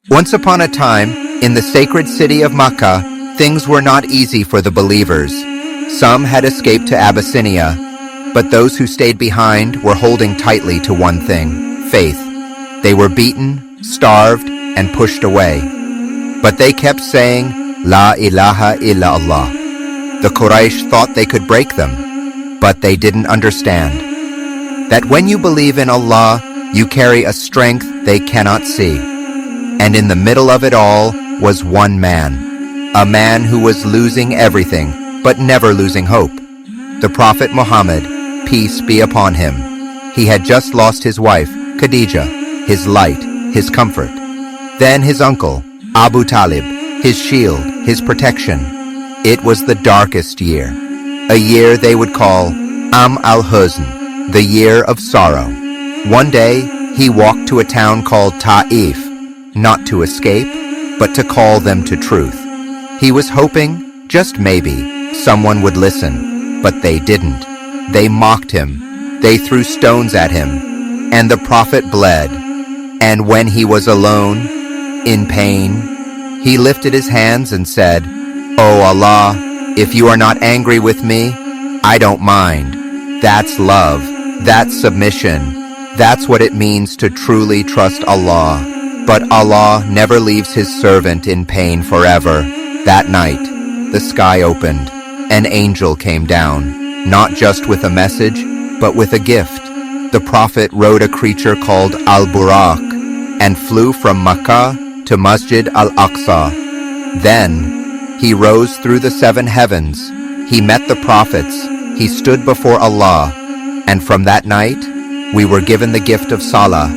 Once upon a time, in the sacred city of Makkah, things were not easy for the believers. Some had escaped to Abyssinia, but those who stayed behind were holding tightly to one thing: faith. They were beaten, starved, and pushed away. But they kept saying, La ilaha illallah. The Quraysh thought they could break them, but they didn't understand that when you believe in Allah, you carry a strength they cannot see. And in the middle of it all was one man, a man who was losing everything, but never losing hope. The Prophet Muhammad, peace be upon him. He had just lost his wife, Khadijah, his light, his comfort. Then his uncle, Abu Talib, his shield, his protection. It was the darkest year, a year they would call Am al-Huzn, the year of sorrow. One day, he walked to a town called Ta'if, not to escape, but to call them to truth. He was hoping, just maybe, someone would listen, but they didn't. They mocked him, they threw stones at him, and the prophet bled. And when he was alone, in pain, he lifted his hands and said, "Oh Allah, if you are not angry with me, I don't mind." That's love, that's submission, that's what it means to truly trust Allah. But Allah never leaves his servant in pain forever. That night, the sky opened. An angel came down, not just with a message, but with a gift. The Prophet rode a creature called Al-Buraq and flew from Makkah to Masjid Al-Aqsa. Then, he rose through the 7 heavens. He met the prophets. He stood before Allah. And from that night, we were given the gift of Salah.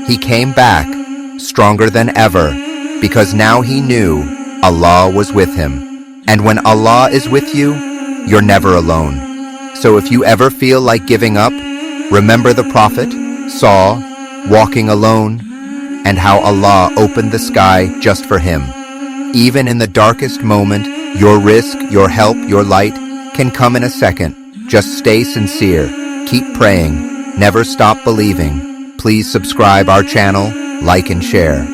He came back, stronger than ever, because now he knew Allah was with him. And when Allah is with you, you're never alone. So if you ever feel like giving up, remember the Prophet saw, walking alone, and how Allah opened the sky just for him. Even in the darkest moment, your risk, your help, your light can come in a second. Just stay sincere. Keep praying. Never stop believing. Please subscribe our channel, like and share.